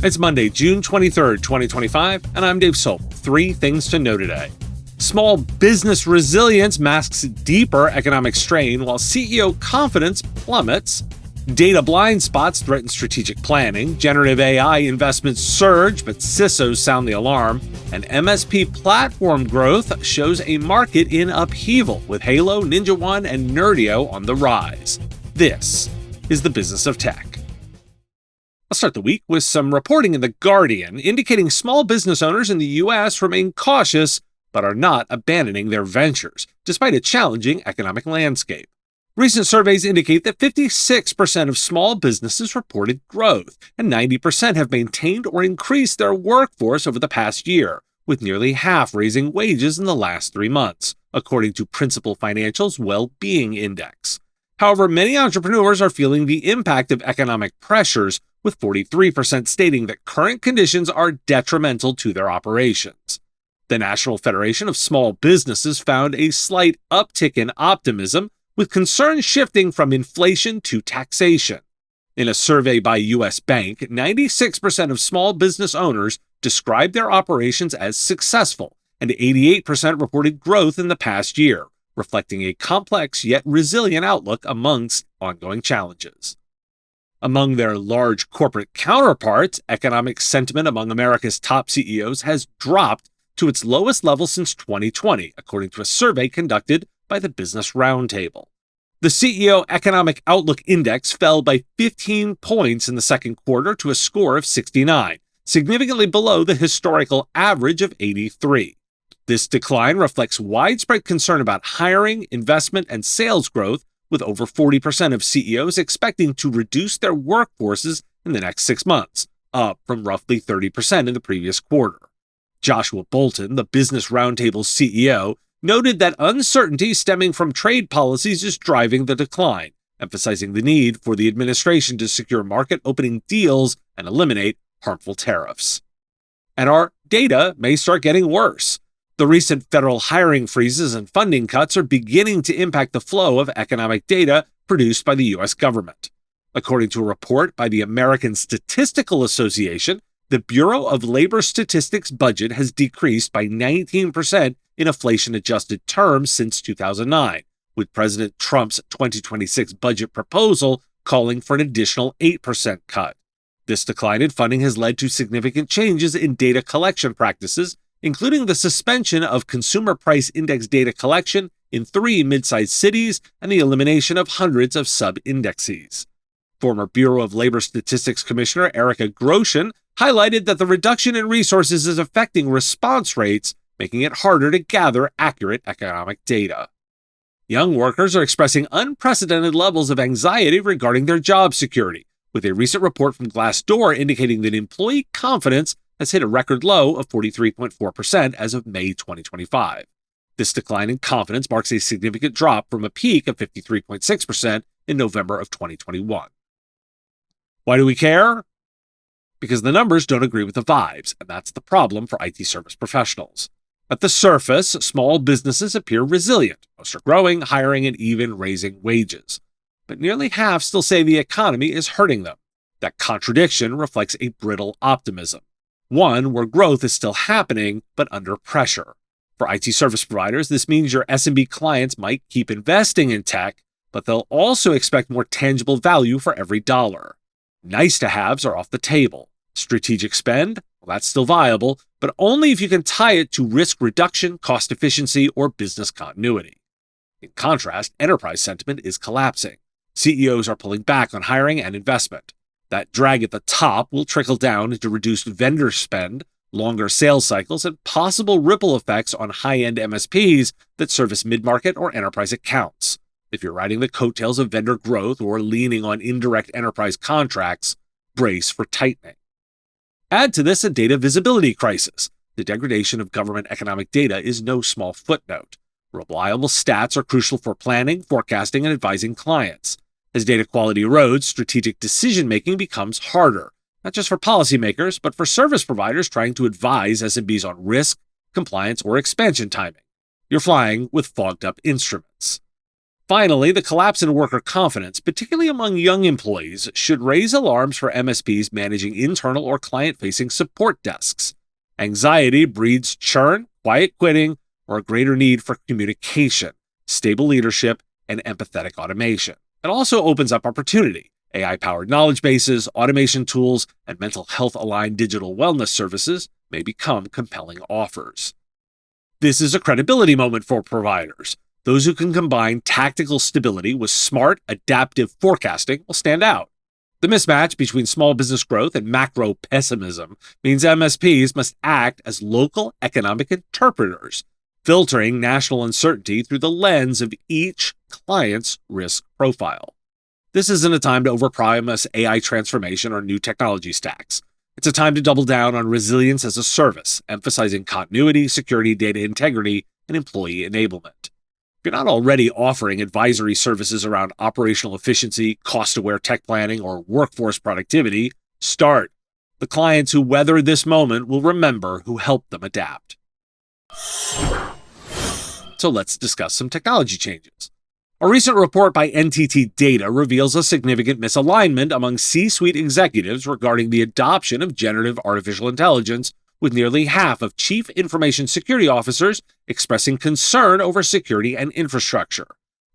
It's Monday, June 23rd, 2025, and I'm Dave Sobel. Three things to know today. Small business resilience masks deeper economic strain while CEO confidence plummets. Data blind spots threaten strategic planning. Generative AI investments surge, but CISOs sound the alarm. And MSP platform growth shows a market in upheaval, with Halo, Ninja One, and Nerdio on the rise. This is the business of tech. I'll start the week with some reporting in The Guardian indicating small business owners in the U.S. remain cautious but are not abandoning their ventures, despite a challenging economic landscape. Recent surveys indicate that 56% of small businesses reported growth, and 90% have maintained or increased their workforce over the past year, with nearly half raising wages in the last 3 months, according to Principal Financial's Well-Being Index. However, many entrepreneurs are feeling the impact of economic pressures, with 43% stating that current conditions are detrimental to their operations. The National Federation of Small Businesses found a slight uptick in optimism, with concerns shifting from inflation to taxation. In a survey by U.S. Bank, 96% of small business owners described their operations as successful, and 88% reported growth in the past year, reflecting a complex yet resilient outlook amongst ongoing challenges. Among their large corporate counterparts, economic sentiment among America's top CEOs has dropped to its lowest level since 2020, according to a survey conducted by the Business Roundtable. The CEO Economic Outlook Index fell by 15 points in the second quarter to a score of 69, significantly below the historical average of 83. This decline reflects widespread concern about hiring, investment, and sales growth, with over 40% of CEOs expecting to reduce their workforces in the next 6 months, up from roughly 30% in the previous quarter. Joshua Bolton, the Business Roundtable's CEO, noted that uncertainty stemming from trade policies is driving the decline, emphasizing the need for the administration to secure market-opening deals and eliminate harmful tariffs. And our data may start getting worse. The recent federal hiring freezes and funding cuts are beginning to impact the flow of economic data produced by the U.S. government. According to a report by the American Statistical Association, the Bureau of Labor Statistics budget has decreased by 19% in inflation-adjusted terms since 2009, with President Trump's 2026 budget proposal calling for an additional 8% cut. This decline in funding has led to significant changes in data collection practices, including the suspension of consumer price index data collection in 3 mid-sized cities and the elimination of hundreds of sub-indexes. Former Bureau of Labor Statistics Commissioner Erica Grosjean highlighted that the reduction in resources is affecting response rates, making it harder to gather accurate economic data. Young workers are expressing unprecedented levels of anxiety regarding their job security, with a recent report from Glassdoor indicating that employee confidence has hit a record low of 43.4% as of May 2025. This decline in confidence marks a significant drop from a peak of 53.6% in November of 2021. Why do we care? Because the numbers don't agree with the vibes, and that's the problem for IT service professionals. At the surface, small businesses appear resilient. Most are growing, hiring, and even raising wages. But nearly half still say the economy is hurting them. That contradiction reflects a brittle optimism. One where growth is still happening, but under pressure. For IT service providers, this means your SMB clients might keep investing in tech, but they'll also expect more tangible value for every dollar. Nice-to-haves are off the table. Strategic spend? Well, that's still viable, but only if you can tie it to risk reduction, cost efficiency, or business continuity. In contrast, enterprise sentiment is collapsing. CEOs are pulling back on hiring and investment. That drag at the top will trickle down into reduced vendor spend, longer sales cycles, and possible ripple effects on high-end MSPs that service mid-market or enterprise accounts. If you're riding the coattails of vendor growth or leaning on indirect enterprise contracts, brace for tightening. Add to this a data visibility crisis. The degradation of government economic data is no small footnote. Reliable stats are crucial for planning, forecasting, and advising clients. As data quality erodes, strategic decision-making becomes harder, not just for policymakers, but for service providers trying to advise SMBs on risk, compliance, or expansion timing. You're flying with fogged-up instruments. Finally, the collapse in worker confidence, particularly among young employees, should raise alarms for MSPs managing internal or client-facing support desks. Anxiety breeds churn, quiet quitting, or a greater need for communication, stable leadership, and empathetic automation. It also opens up opportunity. AI-powered knowledge bases, automation tools, and mental health-aligned digital wellness services may become compelling offers. This is a credibility moment for providers. Those who can combine tactical stability with smart, adaptive forecasting will stand out. The mismatch between small business growth and macro pessimism means MSPs must act as local economic interpreters, filtering national uncertainty through the lens of each client's risk profile. This isn't a time to overpromise AI transformation or new technology stacks. It's a time to double down on resilience as a service, emphasizing continuity, security, data integrity, and employee enablement. If you're not already offering advisory services around operational efficiency, cost-aware tech planning, or workforce productivity, start. The clients who weather this moment will remember who helped them adapt. So let's discuss some technology changes. A recent report by NTT Data reveals a significant misalignment among C-suite executives regarding the adoption of generative artificial intelligence, with nearly half of chief information security officers expressing concern over security and infrastructure.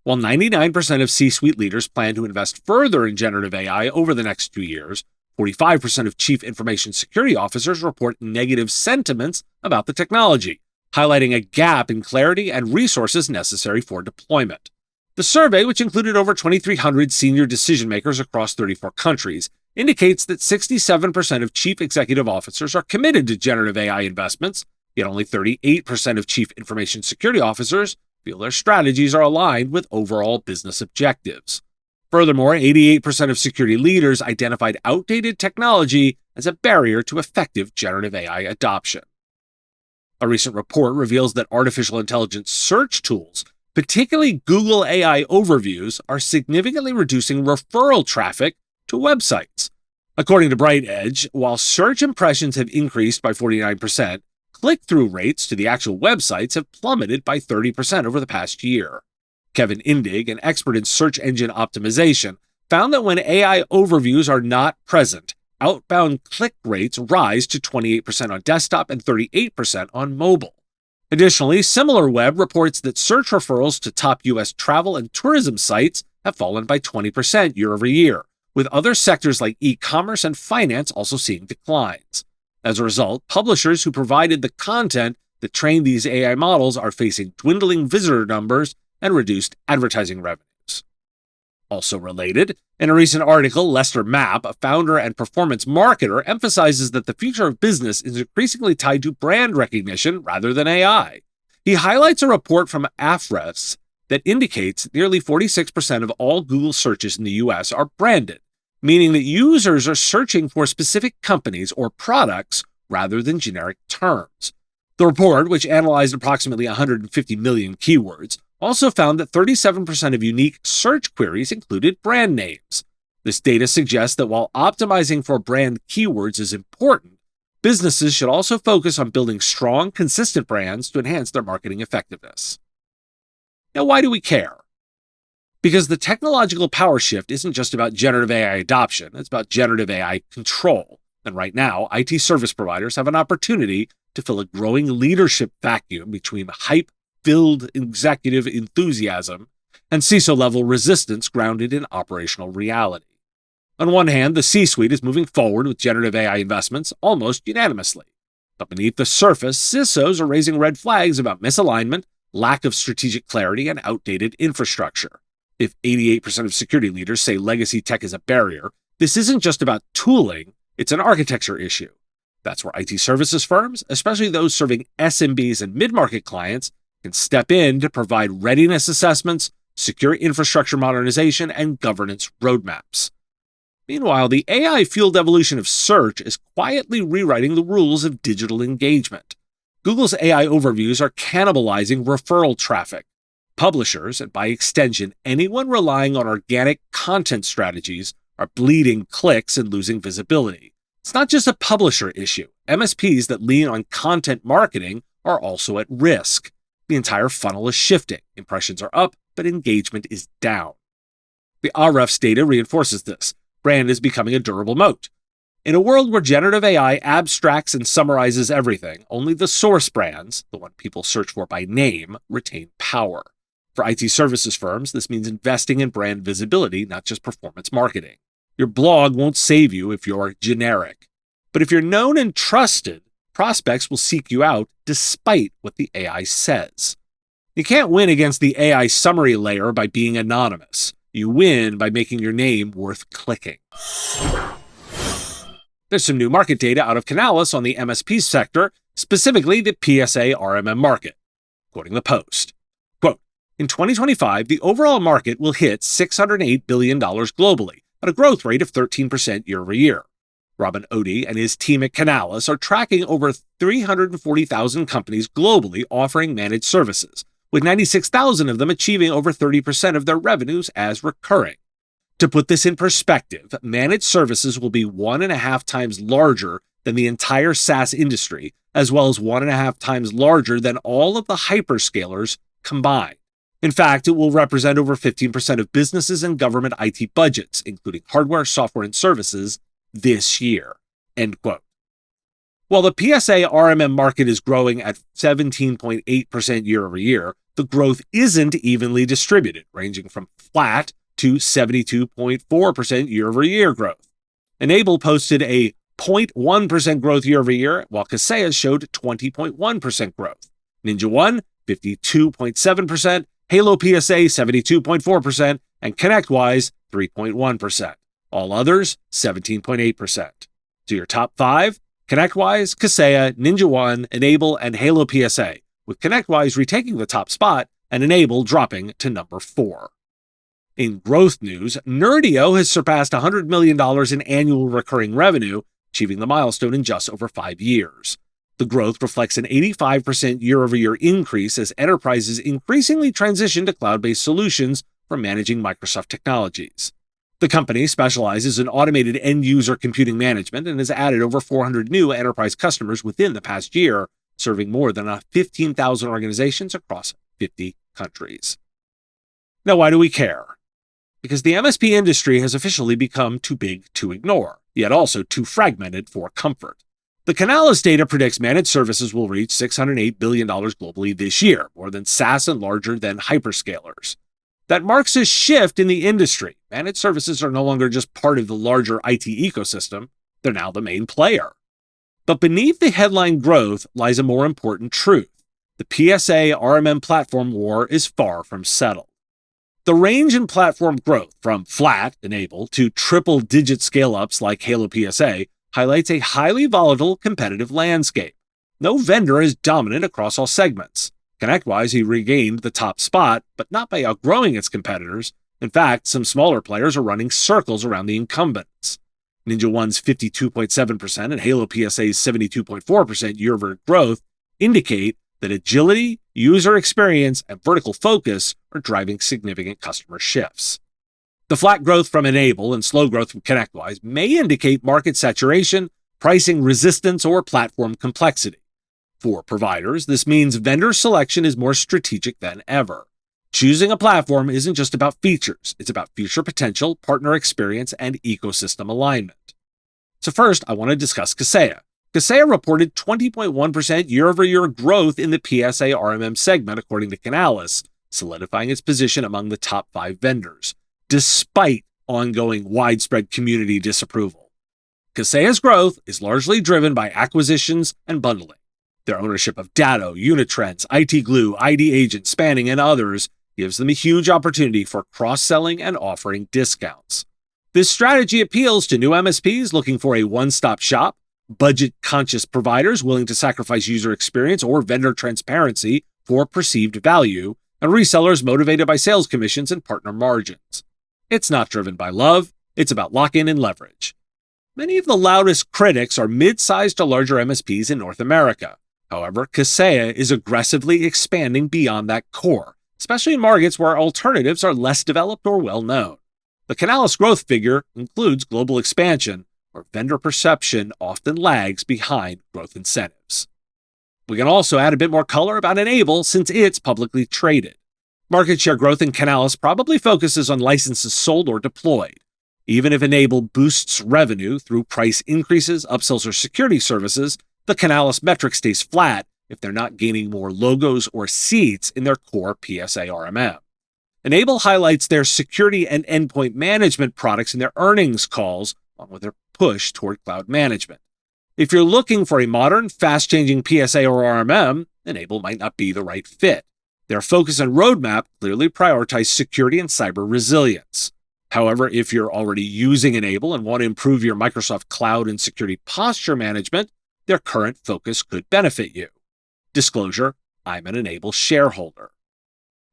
While 99% of C-suite leaders plan to invest further in generative AI over the next 2 years, 45% of chief information security officers report negative sentiments about the technology, highlighting a gap in clarity and resources necessary for deployment. The survey, which included over 2,300 senior decision-makers across 34 countries, indicates that 67% of chief executive officers are committed to generative AI investments, yet only 38% of chief information security officers feel their strategies are aligned with overall business objectives. Furthermore, 88% of security leaders identified outdated technology as a barrier to effective generative AI adoption. A recent report reveals that artificial intelligence search tools, particularly Google AI overviews, are significantly reducing referral traffic to websites. According to BrightEdge, while search impressions have increased by 49%, click-through rates to the actual websites have plummeted by 30% over the past year. Kevin Indig, an expert in search engine optimization, found that when AI overviews are not present, outbound click rates rise to 28% on desktop and 38% on mobile. Additionally, SimilarWeb reports that search referrals to top U.S. travel and tourism sites have fallen by 20% year over year, with other sectors like e-commerce and finance also seeing declines. As a result, publishers who provided the content that trained these AI models are facing dwindling visitor numbers and reduced advertising revenues. Also related, in a recent article, Lester Mapp, a founder and performance marketer, emphasizes that the future of business is increasingly tied to brand recognition rather than AI. He highlights a report from Ahrefs that indicates nearly 46% of all Google searches in the US are branded, meaning that users are searching for specific companies or products rather than generic terms. The report, which analyzed approximately 150 million keywords, also found that 37% of unique search queries included brand names. This data suggests that while optimizing for brand keywords is important, businesses should also focus on building strong, consistent brands to enhance their marketing effectiveness. Now, why do we care? Because the technological power shift isn't just about generative AI adoption, it's about generative AI control. And right now, IT service providers have an opportunity to fill a growing leadership vacuum between hype-filled executive enthusiasm and CISO-level resistance grounded in operational reality. On one hand, the C-suite is moving forward with generative AI investments almost unanimously. But beneath the surface, CISOs are raising red flags about misalignment, lack of strategic clarity, and outdated infrastructure. If 88% of security leaders say legacy tech is a barrier, this isn't just about tooling, it's an architecture issue. That's where IT services firms, especially those serving SMBs and mid-market clients, can step in to provide readiness assessments, secure infrastructure modernization, and governance roadmaps. Meanwhile, the AI-fueled evolution of search is quietly rewriting the rules of digital engagement. Google's AI overviews are cannibalizing referral traffic. Publishers, and by extension, anyone relying on organic content strategies, are bleeding clicks and losing visibility. It's not just a publisher issue. MSPs that lean on content marketing are also at risk. The entire funnel is shifting. Impressions are up, but engagement is down. The Ahrefs data reinforces this. Brand is becoming a durable moat. In a world where generative AI abstracts and summarizes everything, only the source brands, the one people search for by name, retain power. For IT services firms, this means investing in brand visibility, not just performance marketing. Your blog won't save you if you're generic. But if you're known and trusted, prospects will seek you out despite what the AI says. You can't win against the AI summary layer by being anonymous. You win by making your name worth clicking. There's some new market data out of Canalys on the MSP sector, specifically the PSA RMM market. Quoting the Post, quote, in 2025, the overall market will hit $608 billion globally at a growth rate of 13% year over year. Robin Odie and his team at Canalys are tracking over 340,000 companies globally offering managed services, with 96,000 of them achieving over 30% of their revenues as recurring. To put this in perspective, managed services will be 1.5 times larger than the entire SaaS industry, as well as 1.5 times larger than all of the hyperscalers combined. In fact, it will represent over 15% of businesses and government IT budgets, including hardware, software, and services, this year. End quote. While the PSA RMM market is growing at 17.8% year over year, the growth isn't evenly distributed, ranging from flat to 72.4% year over year growth. Enable posted a 0.1% growth year over year, while Kaseya showed 20.1% growth. Ninja One, 52.7%, Halo PSA, 72.4%, and ConnectWise, 3.1%. All others, 17.8%. So your top 5, ConnectWise, Kaseya, Ninja One, Enable, and Halo PSA, with ConnectWise retaking the top spot and Enable dropping to number 4. In growth news, Nerdio has surpassed $100 million in annual recurring revenue, achieving the milestone in just over 5 years. The growth reflects an 85% year-over-year increase as enterprises increasingly transition to cloud-based solutions for managing Microsoft technologies. The company specializes in automated end-user computing management and has added over 400 new enterprise customers within the past year, serving more than 15,000 organizations across 50 countries. Now, why do we care? Because the MSP industry has officially become too big to ignore, yet also too fragmented for comfort. The Canalys data predicts managed services will reach $608 billion globally this year, more than SaaS and larger than hyperscalers. That marks a shift in the industry. Managed services are no longer just part of the larger IT ecosystem, they're now the main player. But beneath the headline growth lies a more important truth. The PSA RMM platform war is far from settled. The range in platform growth, from flat, Enable, to triple-digit scale-ups like Halo PSA, highlights a highly volatile competitive landscape. No vendor is dominant across all segments. ConnectWise, he regained the top spot, but not by outgrowing its competitors. In fact, some smaller players are running circles around the incumbents. Ninja One's 52.7% and Halo PSA's 72.4% year-over-year growth indicate that agility, user experience, and vertical focus are driving significant customer shifts. The flat growth from Enable and slow growth from ConnectWise may indicate market saturation, pricing resistance, or platform complexity. For providers, this means vendor selection is more strategic than ever. Choosing a platform isn't just about features, it's about future potential, partner experience, and ecosystem alignment. So first, I want to discuss Kaseya. Kaseya reported 20.1% year-over-year growth in the PSA RMM segment, according to Canalys, solidifying its position among the top 5 vendors, despite ongoing widespread community disapproval. Kaseya's growth is largely driven by acquisitions and bundling. Their ownership of Datto, Unitrends, IT Glue, ID Agent, Spanning, and others gives them a huge opportunity for cross-selling and offering discounts. This strategy appeals to new MSPs looking for a one-stop shop, budget-conscious providers willing to sacrifice user experience or vendor transparency for perceived value, and resellers motivated by sales commissions and partner margins. It's not driven by love, it's about lock-in and leverage. Many of the loudest critics are mid-sized to larger MSPs in North America. However, Kaseya is aggressively expanding beyond that core, especially in markets where alternatives are less developed or well-known. The Canalys growth figure includes global expansion, where vendor perception often lags behind growth incentives. We can also add a bit more color about Enable since it's publicly traded. Market share growth in Canalys probably focuses on licenses sold or deployed. Even if Enable boosts revenue through price increases, upsells, or security services, the Canalys metric stays flat if they're not gaining more logos or seats in their core PSA RMM. Enable highlights their security and endpoint management products in their earnings calls, along with their push toward cloud management. If you're looking for a modern, fast-changing PSA or RMM, Enable might not be the right fit. Their focus and roadmap clearly prioritize security and cyber resilience. However, if you're already using Enable and want to improve your Microsoft Cloud and security posture management, their current focus could benefit you. Disclosure, I'm an Enable shareholder.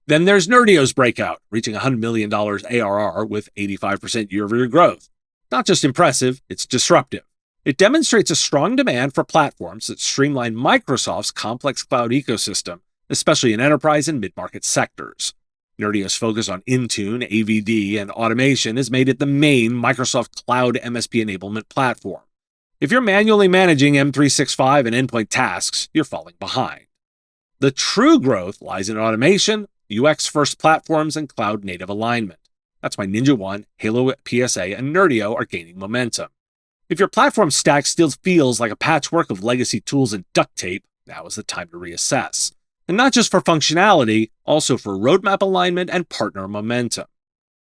Then there's Nerdio's breakout, reaching $100 million ARR with 85% year-over-year growth. Not just impressive, it's disruptive. It demonstrates a strong demand for platforms that streamline Microsoft's complex cloud ecosystem, especially in enterprise and mid-market sectors. Nerdio's focus on Intune, AVD, and automation has made it the main Microsoft Cloud MSP enablement platform. If you're manually managing M365 and endpoint tasks, you're falling behind. The true growth lies in automation, UX-first platforms, and cloud-native alignment. That's why NinjaOne, Halo PSA, and Nerdio are gaining momentum. If your platform stack still feels like a patchwork of legacy tools and duct tape, now is the time to reassess. And not just for functionality, also for roadmap alignment and partner momentum.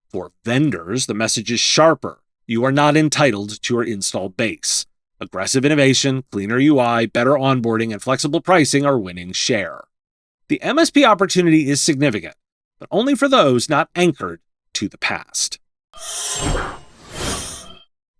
For vendors, the message is sharper. You are not entitled to your installed base. Aggressive innovation, cleaner UI, better onboarding, and flexible pricing are winning share. The MSP opportunity is significant, but only for those not anchored to the past.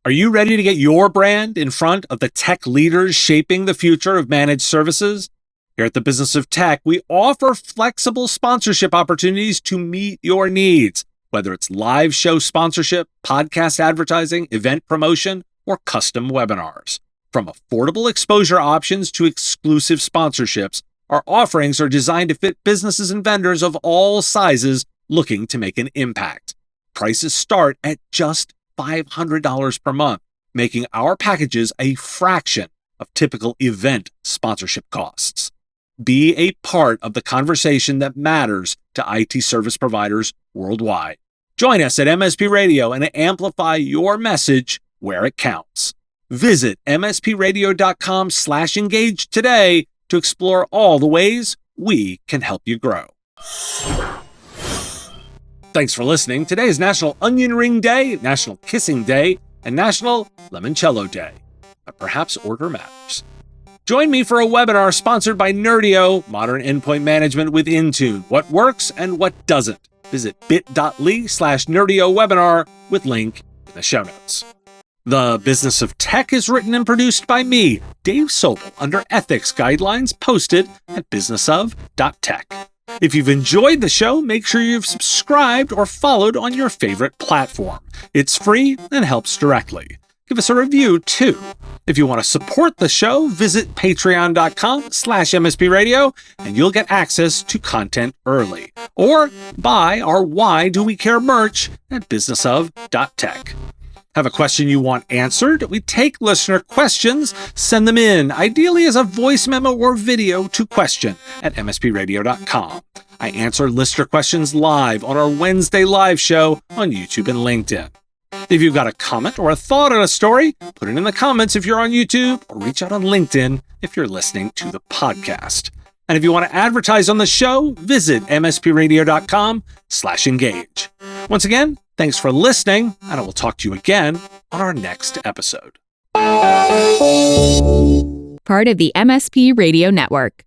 Are you ready to get your brand in front of the tech leaders shaping the future of managed services? Here at the Business of Tech, we offer flexible sponsorship opportunities to meet your needs, whether it's live show sponsorship, podcast advertising, event promotion, or custom webinars. From affordable exposure options to exclusive sponsorships, our offerings are designed to fit businesses and vendors of all sizes looking to make an impact. Prices start at just $500 per month, making our packages a fraction of typical event sponsorship costs. Be a part of the conversation that matters to IT service providers worldwide. Join us at MSP Radio and amplify your message where it counts. Visit mspradio.com/engage today to explore all the ways we can help you grow. Thanks for listening. Today is National Onion Ring Day, National Kissing Day, and National Limoncello Day. But perhaps order matters. Join me for a webinar sponsored by Nerdio, Modern Endpoint Management with Intune, what works and what doesn't. Visit bit.ly/Nerdio webinar with link in the show notes. The Business of Tech is written and produced by me, Dave Sobel, under ethics guidelines posted at businessof.tech. If you've enjoyed the show, make sure you've subscribed or followed on your favorite platform. It's free and helps directly. Give us a review, too. If you want to support the show, visit patreon.com/MSPradio, and you'll get access to content early. Or buy our Why Do We Care merch at businessof.tech. Have a question you want answered? We take listener questions, send them in, ideally as a voice memo or video to question@mspradio.com. I answer listener questions live on our Wednesday live show on YouTube and LinkedIn. If you've got a comment or a thought on a story, put it in the comments if you're on YouTube, or reach out on LinkedIn if you're listening to the podcast. And if you want to advertise on the show, visit mspradio.com/engage. Once again, thanks for listening, and I will talk to you again on our next episode. Part of the MSP Radio Network.